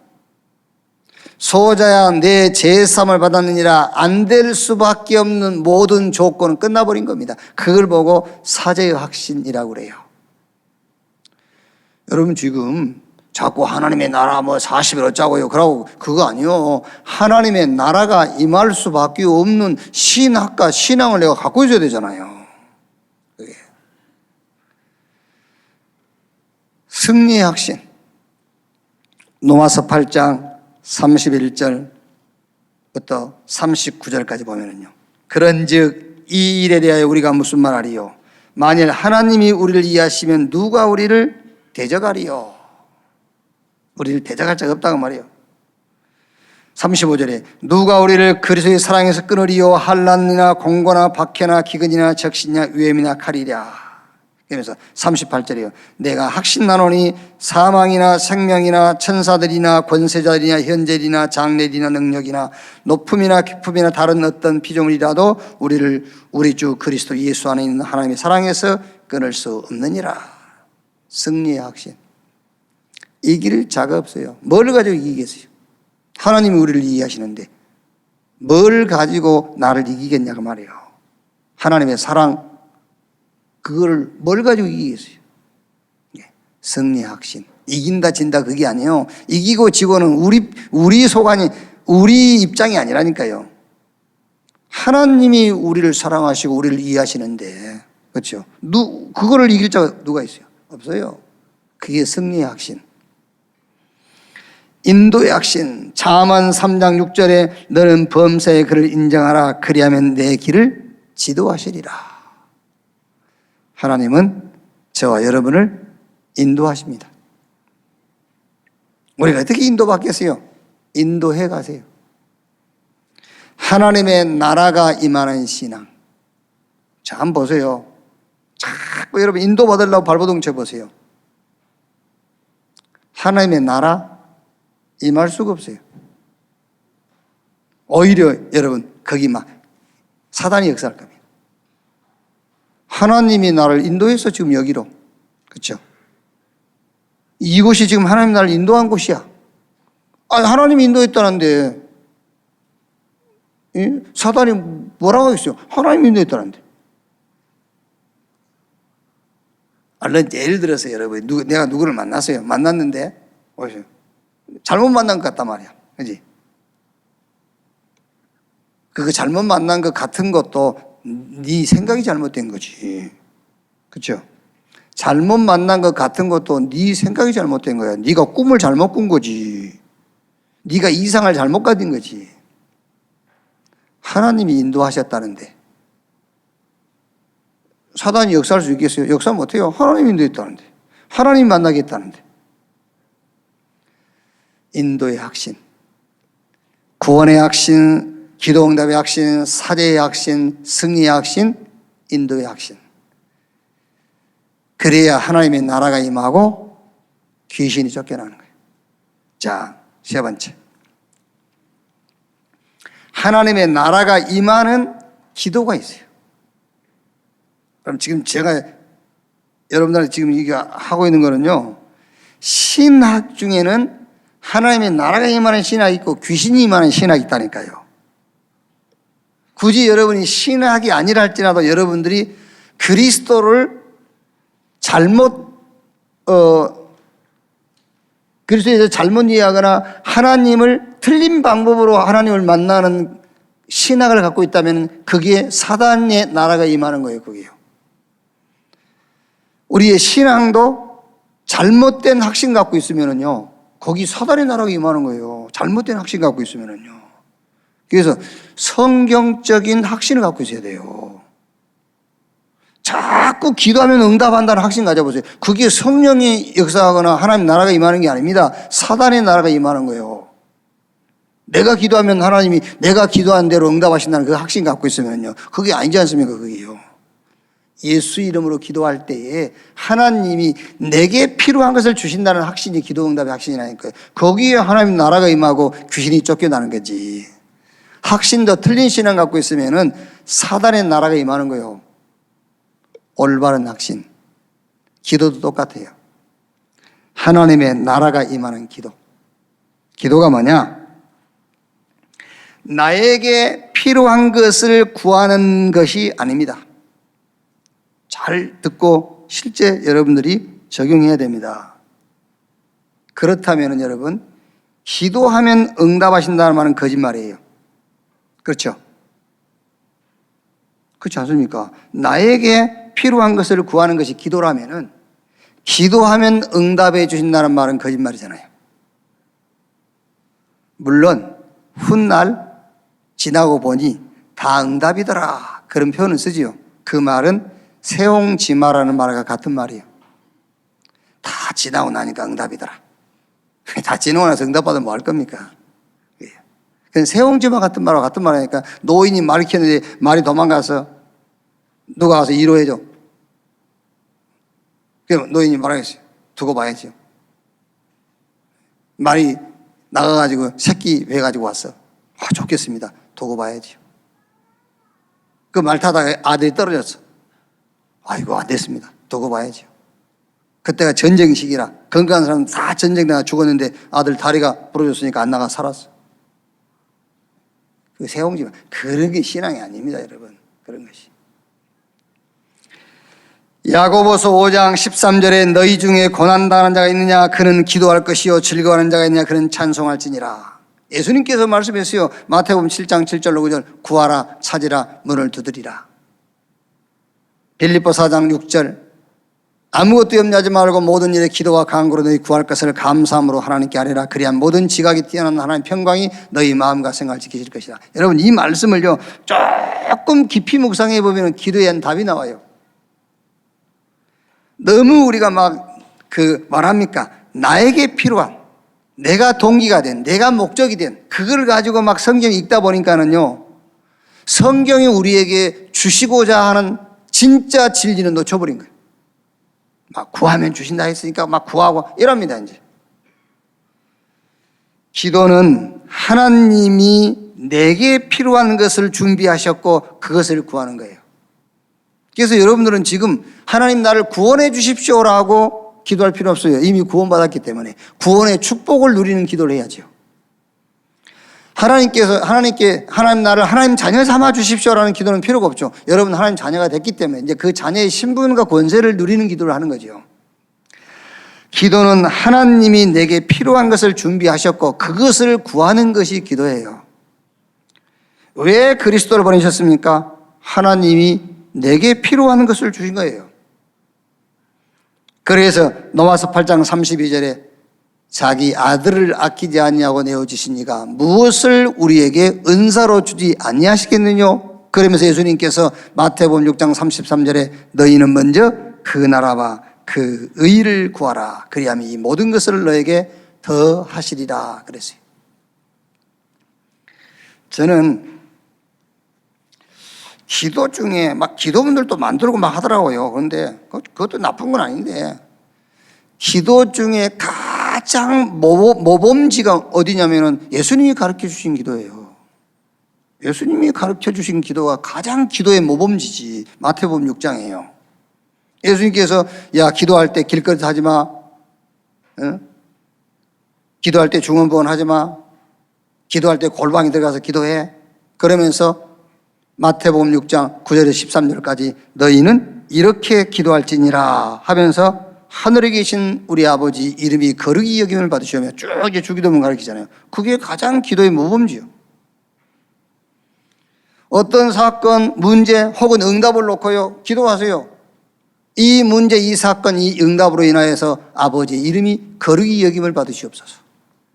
소자야 내 제삼을 받았느니라. 안 될 수밖에 없는 모든 조건은 끝나버린 겁니다. 그걸 보고 사제의 확신이라고 그래요. 여러분 지금 자꾸 하나님의 나라 뭐 40일 어쩌고요 그러고 그거 아니요. 하나님의 나라가 임할 수밖에 없는 신학과 신앙을 내가 갖고 있어야 되잖아요. 그게. 승리의 확신. 로마서 8장 31절부터 39절까지 보면은요. 그런즉 이 일에 대하여 우리가 무슨 말하리요? 만일 하나님이 우리를 이해하시면 누가 우리를 대적하리요? 우리를 대적할 자가 없다고 말이에요. 35절에 누가 우리를 그리스도의 사랑에서 끊으리요? 환난이나 공고나 박해나 기근이나 적신이나 위험이나 칼이랴. 그러면서 38절이요. 내가 확신나노니 사망이나 생명이나 천사들이나 권세자들이나 현재이나 장래이나 능력이나 높음이나 깊음이나 다른 어떤 피조물이라도 우리를 우리 주 그리스도 예수 안에 있는 하나님의 사랑에서 끊을 수 없느니라. 승리의 확신. 이길 자가 없어요. 뭘 가지고 이기겠어요? 하나님이 우리를 이해하시는데 뭘 가지고 나를 이기겠냐고 말이에요. 하나님의 사랑, 그거를 뭘 가지고 이기겠어요? 승리의 확신. 이긴다 진다 그게 아니에요. 이기고 지고는 우리 소관이 우리 입장이 아니라니까요. 하나님이 우리를 사랑하시고 우리를 이해하시는데, 그렇죠? 그거를 이길 자가 누가 있어요? 없어요. 그게 승리의 확신. 인도의 확신. 잠언 3장 6절에 너는 범사의 그를 인정하라. 그리하면 내 길을 지도하시리라. 하나님은 저와 여러분을 인도하십니다. 우리가 어떻게 인도받겠어요? 인도해 가세요. 하나님의 나라가 임하는 신앙. 자, 한번 보세요. 자꾸 여러분 인도받으려고 발버둥 쳐보세요. 하나님의 나라 임할 수가 없어요. 오히려 여러분 거기 막 사단이 역사할 겁니다. 하나님이 나를 인도해서 지금 여기로, 그렇죠? 이곳이 지금 하나님 나를 인도한 곳이야. 하나님이 인도했다는데 사단이 뭐라고 하겠어요? 하나님이 인도했다는데. 예를 들어서 여러분 내가 누구를 만났어요. 만났는데 보세요. 잘못 만난 것 같단 말이야. 그지? 그 잘못 만난 것 같은 것도 네 생각이 잘못된 거지. 그렇죠? 잘못 만난 것 같은 것도 네 생각이 잘못된 거야. 네가 꿈을 잘못 꾼 거지. 네가 이상을 잘못 가진 거지. 하나님이 인도하셨다는데 사단이 역사할 수 있겠어요? 역사 못해요. 하나님이 인도했다는데. 하나님 만나겠다는데. 인도의 확신, 구원의 확신, 기도응답의 확신, 사제의 확신, 승리의 확신, 인도의 확신. 그래야 하나님의 나라가 임하고 귀신이 쫓겨나는 거예요. 자, 세 번째. 하나님의 나라가 임하는 기도가 있어요. 그럼 지금 제가 여러분들한테 지금 이게 하고 있는 거는요, 신학 중에는 하나님의 나라가 임하는 신학이 있고 귀신이 임하는 신학이 있다니까요. 굳이 여러분이 신학이 아니라 할지라도 여러분들이 그리스도를 그리스도에서 잘못 이해하거나 하나님을 틀린 방법으로 하나님을 만나는 신학을 갖고 있다면 그게 사단의 나라가 임하는 거예요. 그게요. 우리의 신앙도 잘못된 확신 갖고 있으면은요, 거기 사단의 나라가 임하는 거예요. 잘못된 확신 갖고 있으면은요. 그래서 성경적인 확신을 갖고 있어야 돼요. 자꾸 기도하면 응답한다는 확신 가져보세요. 그게 성령이 역사하거나 하나님 나라가 임하는 게 아닙니다. 사단의 나라가 임하는 거예요. 내가 기도하면 하나님이 내가 기도한 대로 응답하신다는 그 확신 갖고 있으면요, 그게 아니지 않습니까? 그게요. 예수 이름으로 기도할 때에 하나님이 내게 필요한 것을 주신다는 확신이 기도 응답의 확신이라니까요. 거기에 하나님 나라가 임하고 귀신이 쫓겨나는 거지. 확신도 틀린 신앙 갖고 있으면은 사단의 나라가 임하는 거예요. 올바른 확신. 기도도 똑같아요. 하나님의 나라가 임하는 기도. 기도가 뭐냐? 나에게 필요한 것을 구하는 것이 아닙니다. 잘 듣고 실제 여러분들이 적용해야 됩니다. 그렇다면 여러분, 기도하면 응답하신다는 말은 거짓말이에요. 그렇죠? 그렇지 않습니까? 나에게 필요한 것을 구하는 것이 기도라면은 기도하면 응답해 주신다는 말은 거짓말이잖아요. 물론 훗날 지나고 보니 다 응답이더라 그런 표현을 쓰지요. 그 말은 세옹지마라는 말과 같은 말이에요. 다 지나고 나니까 응답이더라. 다 지나고 나서 응답받으면 뭐 할 겁니까? 세옹지마 같은 말과 같은 말이니까 노인이 말을 키웠는데 말이 도망가서 누가 와서 위로해줘. 그럼 노인이 말하겠어요. 두고 봐야죠. 말이 나가가지고 새끼 해가지고 왔어. 좋겠습니다. 두고 봐야죠. 그 말 타다가 아들이 떨어졌어. 아이고 안 됐습니다. 두고 봐야죠. 그때가 전쟁 시기라 건강한 사람 다 전쟁 나가 죽었는데 아들 다리가 부러졌으니까 안 나가 살았어. 그 세옹지마 그런 게 신앙이 아닙니다, 여러분. 그런 것이. 야고보서 5장 13절에 너희 중에 고난당하는 자가 있느냐 그는 기도할 것이요 즐거워하는 자가 있느냐 그는 찬송할지니라. 예수님께서 말씀했어요. 마태복음 7장 7절로 9절 구하라 찾으라 문을 두드리라. 빌립보 4장 6절 아무것도 염려하지 말고 모든 일에 기도와 간구로 너희 구할 것을 감사함으로 하나님께 아뢰라. 그리한 모든 지각이 뛰어난 하나님 평강이 너희 마음과 생각을 지키실 것이다. 여러분 이 말씀을요 조금 깊이 묵상해 보면 기도에 대한 답이 나와요. 너무 우리가 말합니까? 나에게 필요한, 내가 동기가 된, 내가 목적이 된, 그걸 가지고 막 성경 읽다 보니까는요, 성경이 우리에게 주시고자 하는 진짜 진리는 놓쳐버린 거예요. 막 구하면 주신다 했으니까 막 구하고 이럽니다, 이제. 기도는 하나님이 내게 필요한 것을 준비하셨고 그것을 구하는 거예요. 그래서 여러분들은 지금 하나님 나를 구원해 주십시오라고 기도할 필요 없어요. 이미 구원받았기 때문에 구원의 축복을 누리는 기도를 해야죠. 하나님께 하나님 나를 하나님 자녀 삼아 주십시오라는 기도는 필요가 없죠. 여러분 하나님 자녀가 됐기 때문에 이제 그 자녀의 신분과 권세를 누리는 기도를 하는 거죠. 기도는 하나님이 내게 필요한 것을 준비하셨고 그것을 구하는 것이 기도예요. 왜 그리스도를 보내셨습니까? 하나님이 내게 필요한 것을 주신 거예요. 그래서 로마서 8장 32절에 자기 아들을 아끼지 아니하고 내어주신 이가 무엇을 우리에게 은사로 주지 아니하시겠느냐? 그러면서 예수님께서 마태복음 6장 33절에 너희는 먼저 그 나라와 그 의를 구하라. 그리하면 이 모든 것을 너에게 더 하시리라 그랬어요. 저는 기도 중에 막 기도문들도 만들고 막 하더라고요. 그런데 그것도 나쁜 건 아닌데 기도 중에 가장 모범지가 어디냐면은 예수님이 가르쳐 주신 기도예요. 예수님이 가르쳐 주신 기도가 가장 기도의 모범지지. 마태복음 6장이에요. 예수님께서 야 기도할 때 길거리 하지 마. 기도할 때 중언부언 하지 마. 기도할 때 골방에 들어가서 기도해. 그러면서 마태복음 6장 9절에서 13절까지 너희는 이렇게 기도할지니라 하면서 하늘에 계신 우리 아버지 이름이 거룩히 여김을 받으시오며 쭉 이제 주기도문 가르치잖아요. 그게 가장 기도의 모범지요. 어떤 사건, 문제 혹은 응답을 놓고요 기도하세요. 이 문제, 이 사건, 이 응답으로 인하여서 아버지 이름이 거룩히 여김을 받으시옵소서.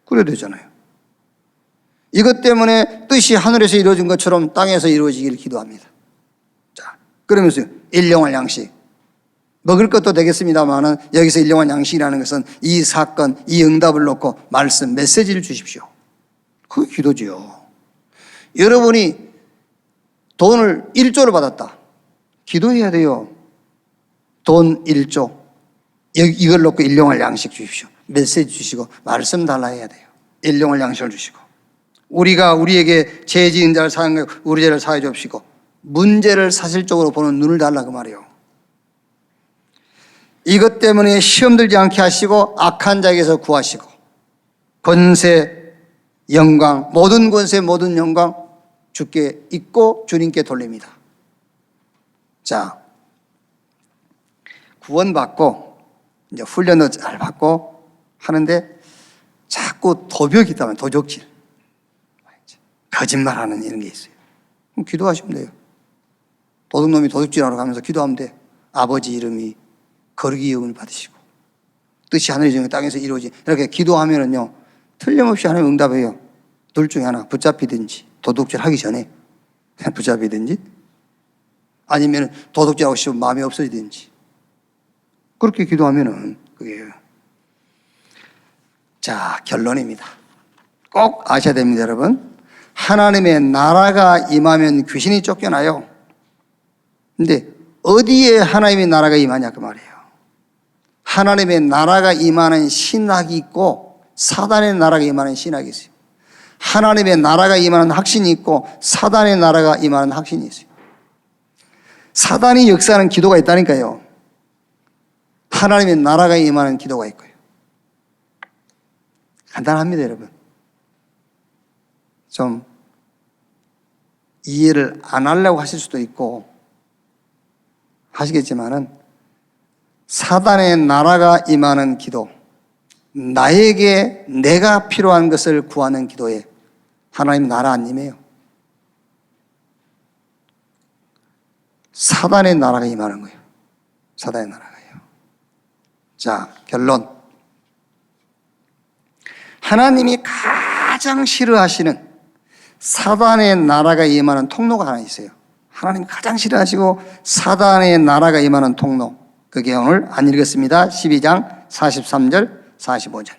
그래야 되잖아요. 이것 때문에 뜻이 하늘에서 이루어진 것처럼 땅에서 이루어지기를 기도합니다. 자, 그러면서 일용할 양식. 먹을 것도 되겠습니다만은 여기서 일용할 양식이라는 것은 이 사건, 이 응답을 놓고 말씀, 메시지를 주십시오. 그게 기도지요. 여러분이 돈을 1조를 받았다. 기도해야 돼요. 돈 1조. 이걸 놓고 일용할 양식 주십시오. 메시지 주시고 말씀 달라 해야 돼요. 일용할 양식을 주시고. 우리가 우리에게 죄 지은 자를 사용하고 우리 죄를 사해 주옵시고 문제를 사실적으로 보는 눈을 달라 그 말이에요. 이것 때문에 시험 들지 않게 하시고 악한 자에게서 구하시고 권세, 영광, 모든 권세, 모든 영광 주께 있고 주님께 돌립니다. 자, 구원받고 이제 훈련도 잘 받고 하는데 자꾸 도벽이 있다면 도적질, 거짓말하는 이런 게 있어요. 그럼 기도하시면 돼요. 도둑놈이 도둑질하러 가면서 기도하면 돼. 아버지 이름이 거룩히 여김을 받으시고 뜻이 하늘의 정에 땅에서 이루어지. 이렇게 기도하면은요 틀림없이 하나님 응답해요. 둘 중에 하나, 붙잡히든지 도둑질 하기 전에 붙잡히든지 아니면 도둑질하고 싶으면 마음이 없어지든지 그렇게 기도하면은 그게. 자, 결론입니다. 꼭 아셔야 됩니다, 여러분. 하나님의 나라가 임하면 귀신이 쫓겨나요. 근데 어디에 하나님의 나라가 임하냐 그 말이에요. 하나님의 나라가 임하는 신학이 있고 사단의 나라가 임하는 신학이 있어요. 하나님의 나라가 임하는 확신이 있고 사단의 나라가 임하는 확신이 있어요. 사단이 역사하는 기도가 있다니까요. 하나님의 나라가 임하는 기도가 있고요. 간단합니다, 여러분. 좀 이해를 안 하려고 하실 수도 있고 하시겠지만은 사단의 나라가 임하는 기도, 나에게 내가 필요한 것을 구하는 기도에 하나님 나라 안 임해요. 사단의 나라가 임하는 거예요. 사단의 나라가요. 자, 결론. 하나님이 가장 싫어하시는 사단의 나라가 임하는 통로가 하나 있어요. 하나님이 가장 싫어하시고 사단의 나라가 임하는 통로. 그게 오늘 안 읽었습니다. 12장 43절 45절.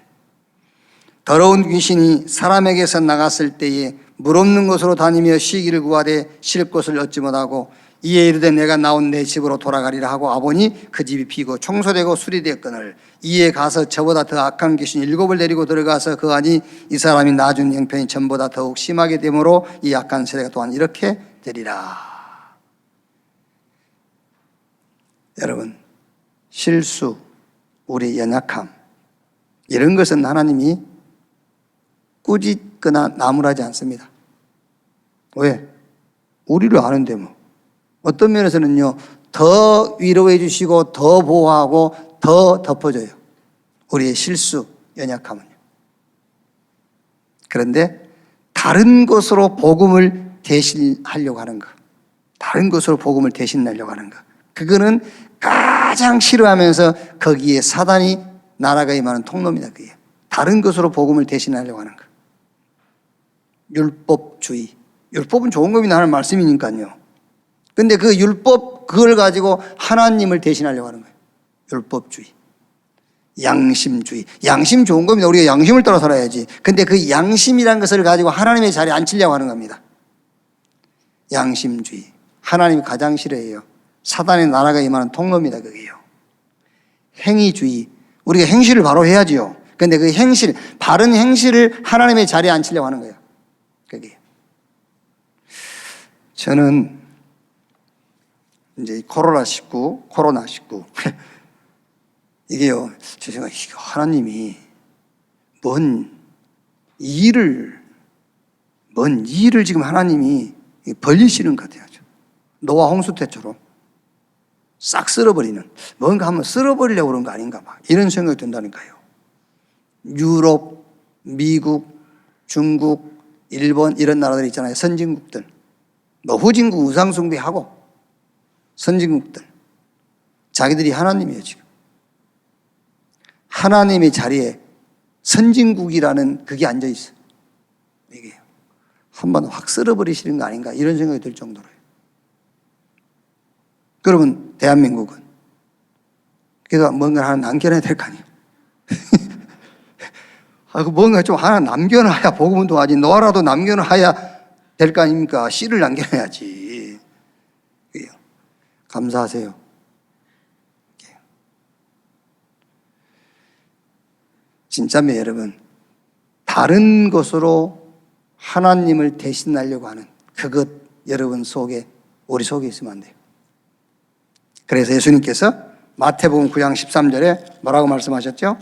더러운 귀신이 사람에게서 나갔을 때에 물 없는 곳으로 다니며 쉬기를 구하되 쉴 곳을 얻지 못하고 이에 이르되 내가 나온 내 집으로 돌아가리라 하고 와보니 그 집이 비고 청소되고 수리되었거늘 이에 가서 저보다 더 악한 귀신 7을 데리고 들어가서 그 안이 이 사람이 나준 형편이 전보다 더욱 심하게 되므로 이 악한 세대가 또한 이렇게 되리라. 여러분, 실수, 우리의 연약함 이런 것은 하나님이 꾸짖거나 나무라지 않습니다. 왜? 우리를 아는데 뭐. 어떤 면에서는요, 더 위로해 주시고 더 보호하고 더 덮어줘요. 우리의 실수, 연약함은요. 그런데 다른 것으로 복음을 대신하려고 하는 것, 다른 것으로 복음을 대신하려고 하는 것, 그거는 가장 싫어하면서 거기에 사단이 나라가 임하는 통로입니다. 그게 다른 것으로 복음을 대신하려고 하는 것. 율법주의. 율법은 좋은 겁니다. 하는 말씀이니까요. 근데 그 율법, 그걸 가지고 하나님을 대신하려고 하는 거예요. 율법주의. 양심주의. 양심 좋은 겁니다. 우리가 양심을 따라 살아야지. 근데 그 양심이란 것을 가지고 하나님의 자리에 앉히려고 하는 겁니다. 양심주의. 하나님이 가장 싫어해요. 사단의 나라가 임하는 통로입니다. 그게요. 행위주의. 우리가 행실을 바로 해야지요. 근데 그 행실, 바른 행실을 하나님의 자리에 앉히려고 하는 거예요. 그게. 저는 이제 코로나19 이게요, 제 생각에 하나님이 뭔 일을 지금 하나님이 벌리시는 것 같아요. 노아 홍수 때처럼 싹 쓸어버리는, 뭔가 한번 쓸어버리려고 그런 거 아닌가 막 이런 생각이 든다니까요. 유럽, 미국, 중국, 일본 이런 나라들 있잖아요. 선진국들. 뭐 후진국 우상숭배하고 선진국들. 자기들이 하나님이에요, 지금. 하나님의 자리에 선진국이라는 그게 앉아있어. 이게 한번 확 쓸어버리시는 거 아닌가 이런 생각이 들 정도로요. 그러면 대한민국은 그래서 뭔가 하나 남겨놔야 될 거 아니에요. 뭔가 좀 하나 남겨놔야 복음 운동하지. 노아라도 남겨놔야 될 거 아닙니까? 씨를 남겨놔야지. 감사하세요. 진짜면 여러분, 다른 것으로 하나님을 대신하려고 하는 그것 여러분 속에, 우리 속에 있으면 안 돼요. 그래서 예수님께서 마태복음 9장 13절에 뭐라고 말씀하셨죠?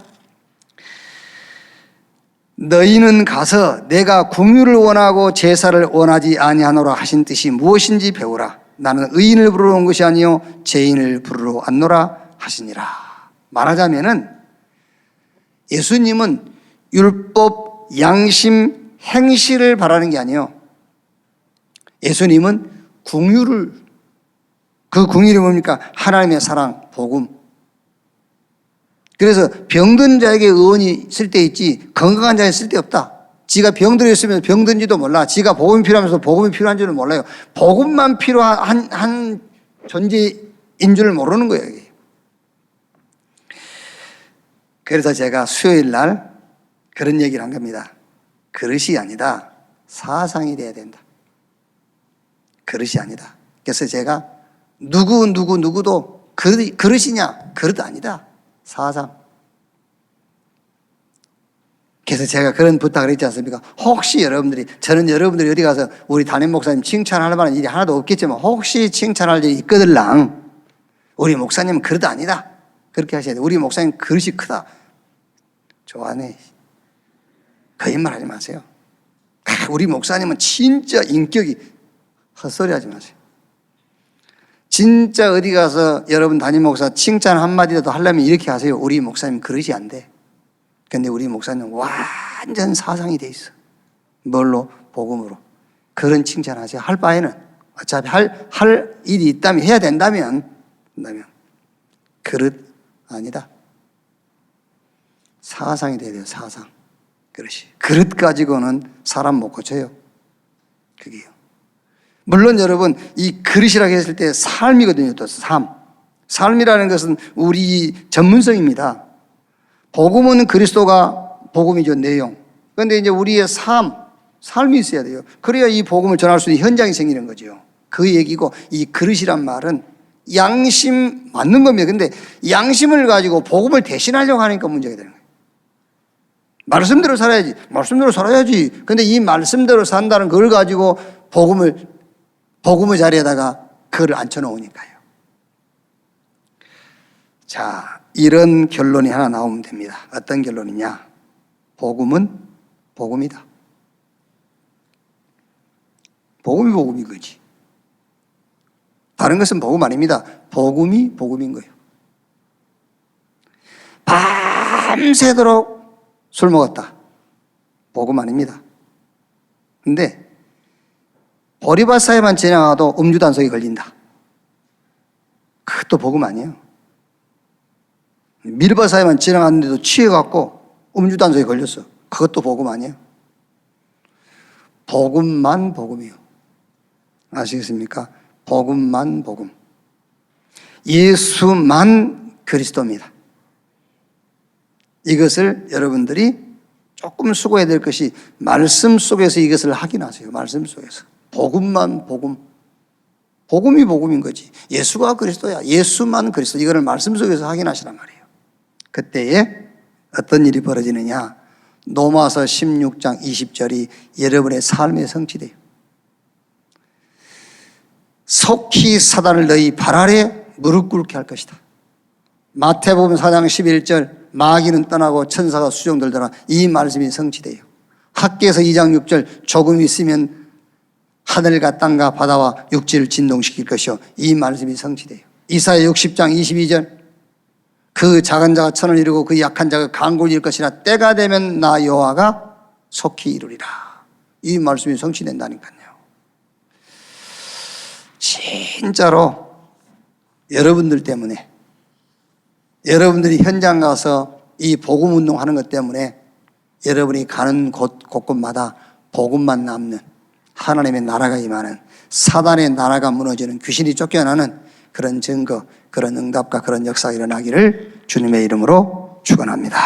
너희는 가서 내가 긍휼을 원하고 제사를 원하지 아니하노라 하신 뜻이 무엇인지 배우라. 나는 의인을 부르러 온 것이 아니요 죄인을 부르러 왔노라 하시니라. 말하자면은 예수님은 율법, 양심, 행실을 바라는 게 아니에요. 예수님은 긍휼을, 그 긍휼이 뭡니까? 하나님의 사랑, 복음. 그래서 병든 자에게 의원이 쓸 때 있지 건강한 자에게 쓸 데 없다. 지가 병들어 있으면 병든지도 몰라. 지가 복음이 필요하면서 복음이 필요한 줄은 몰라요. 복음만 필요한 한 존재인 줄을 모르는 거예요. 이게. 그래서 제가 수요일 날 그런 얘기를 한 겁니다. 그릇이 아니다. 사상이 돼야 된다. 그릇이 아니다. 그래서 제가 누구도 그릇이냐? 그릇 아니다. 사상. 그래서 제가 그런 부탁을 했지 않습니까? 혹시 저는 여러분들이 어디 가서 우리 담임 목사님 칭찬할 만한 일이 하나도 없겠지만 혹시 칭찬할 일이 있거들랑 우리 목사님은 그릇 아니다. 그렇게 하셔야 돼요. 우리 목사님 그릇이 크다. 좋아하네. 거짓말 하지 마세요. 우리 목사님은 진짜 인격이, 헛소리 하지 마세요. 진짜 어디 가서 여러분 담임 목사 칭찬 한마디라도 하려면 이렇게 하세요. 우리 목사님 그릇이 안 돼. 근데 우리 목사님 완전 사상이 돼 있어. 뭘로? 복음으로. 그런 칭찬하세요. 할 바에는 어차피 할 일이 있다면, 해야 된다면 그릇 아니다. 사상이 돼야 돼요. 사상. 그릇이. 그릇 가지고는 사람 못 고쳐요. 그게요. 물론 여러분 이 그릇이라고 했을 때 삶이거든요. 또 삶이라는 것은 우리 전문성입니다. 복음은 그리스도가 복음이죠. 내용. 그런데 이제 우리의 삶이 있어야 돼요. 그래야 이 복음을 전할 수 있는 현장이 생기는 거죠. 그 얘기고, 이 그릇이란 말은 양심 맞는 겁니다. 근데 양심을 가지고 복음을 대신하려고 하니까 문제가 되는 거예요. 말씀대로 살아야지. 근데 이 말씀대로 산다는 걸 가지고 복음의 자리에다가 그걸 앉혀놓으니까요. 자, 이런 결론이 하나 나오면 됩니다. 어떤 결론이냐? 복음은 복음이다. 복음이 복음인 거지. 다른 것은 복음 아닙니다. 복음이 복음인 거예요. 밤새도록 술 먹었다. 복음 아닙니다. 근데 보리밭사이만 지나가도 음주 단속이 걸린다. 그것도 복음 아니에요. 밀밭 사이만 지나갔는데도 취해갖고 음주 단속에 걸렸어. 그것도 복음 아니에요. 복음만 복음이에요. 아시겠습니까? 복음만 복음. 예수만 그리스도입니다. 이것을 여러분들이 조금 수고해야 될 것이 말씀 속에서 이것을 확인하세요. 말씀 속에서. 복음만 복음. 복음이 복음인 거지. 예수가 그리스도야. 예수만 그리스도. 이거를 말씀 속에서 확인하시란 말이에요. 그때에 어떤 일이 벌어지느냐? 로마서 16장 20절이 여러분의 삶에 성취돼요. 속히 사단을 너희 발 아래 무릎 꿇게 할 것이다. 마태복음 4장 11절 마귀는 떠나고 천사가 수종들더라. 이 말씀이 성취돼요. 학개서 2장 6절 조금 있으면 하늘과 땅과 바다와 육지를 진동시킬 것이요. 이 말씀이 성취돼요. 이사야 60장 22절 그 작은 자가 천을 이루고 그 약한 자가 강골을 이룰 것이라 때가 되면 나 여호와가 속히 이루리라. 이 말씀이 성취된다니까요. 진짜로 여러분들 때문에, 여러분들이 현장 가서 이 복음 운동하는 것 때문에 여러분이 가는 곳곳마다 복음만 남는 하나님의 나라가 임하는, 사단의 나라가 무너지는, 귀신이 쫓겨나는 그런 증거, 그런 응답과 그런 역사가 일어나기를 주님의 이름으로 축원합니다.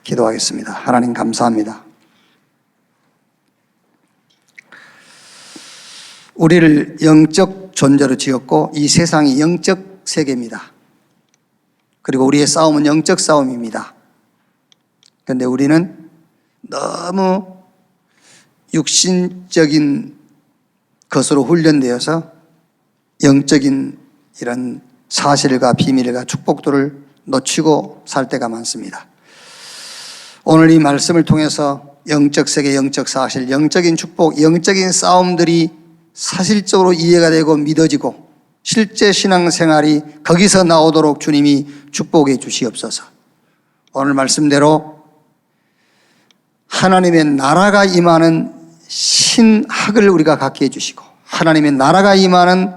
기도하겠습니다. 하나님 감사합니다. 우리를 영적 존재로 지었고 이 세상이 영적 세계입니다. 그리고 우리의 싸움은 영적 싸움입니다. 그런데 우리는 너무 육신적인 것으로 훈련되어서 영적인 이런 사실과 비밀과 축복들을 놓치고 살 때가 많습니다. 오늘 이 말씀을 통해서 영적 세계, 영적 사실, 영적인 축복, 영적인 싸움들이 사실적으로 이해가 되고 믿어지고 실제 신앙생활이 거기서 나오도록 주님이 축복해 주시옵소서. 오늘 말씀대로 하나님의 나라가 임하는 신학을 우리가 갖게 해주시고 하나님의 나라가 임하는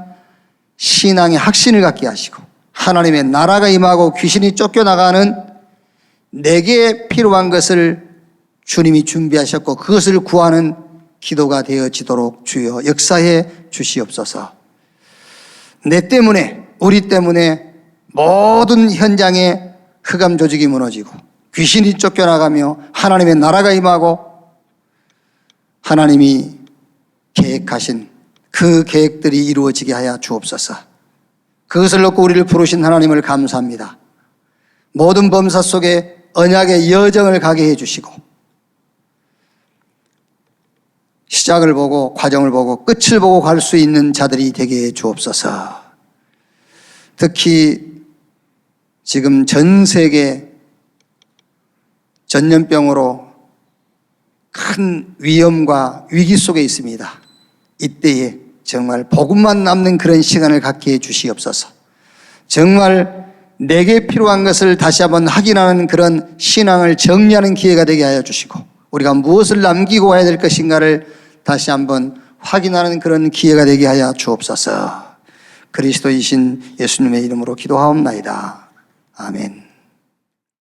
신앙의 확신을 갖게 하시고 하나님의 나라가 임하고 귀신이 쫓겨나가는 내게 필요한 것을 주님이 준비하셨고 그것을 구하는 기도가 되어지도록 주여 역사해 주시옵소서. 내 때문에 우리 때문에 모든 현장에 흑암 조직이 무너지고 귀신이 쫓겨나가며 하나님의 나라가 임하고 하나님이 계획하신 그 계획들이 이루어지게 하여 주옵소서. 그것을 놓고 우리를 부르신 하나님을 감사합니다. 모든 범사 속에 언약의 여정을 가게 해주시고 시작을 보고 과정을 보고 끝을 보고 갈 수 있는 자들이 되게 해 주옵소서. 특히 지금 전 세계 전염병으로 큰 위험과 위기 속에 있습니다. 이때에 정말 복음만 남는 그런 시간을 갖게 해 주시옵소서. 정말 내게 필요한 것을 다시 한번 확인하는 그런 신앙을 정리하는 기회가 되게 하여 주시고 우리가 무엇을 남기고 가야 될 것인가를 다시 한번 확인하는 그런 기회가 되게 하여 주옵소서. 그리스도이신 예수님의 이름으로 기도하옵나이다. 아멘.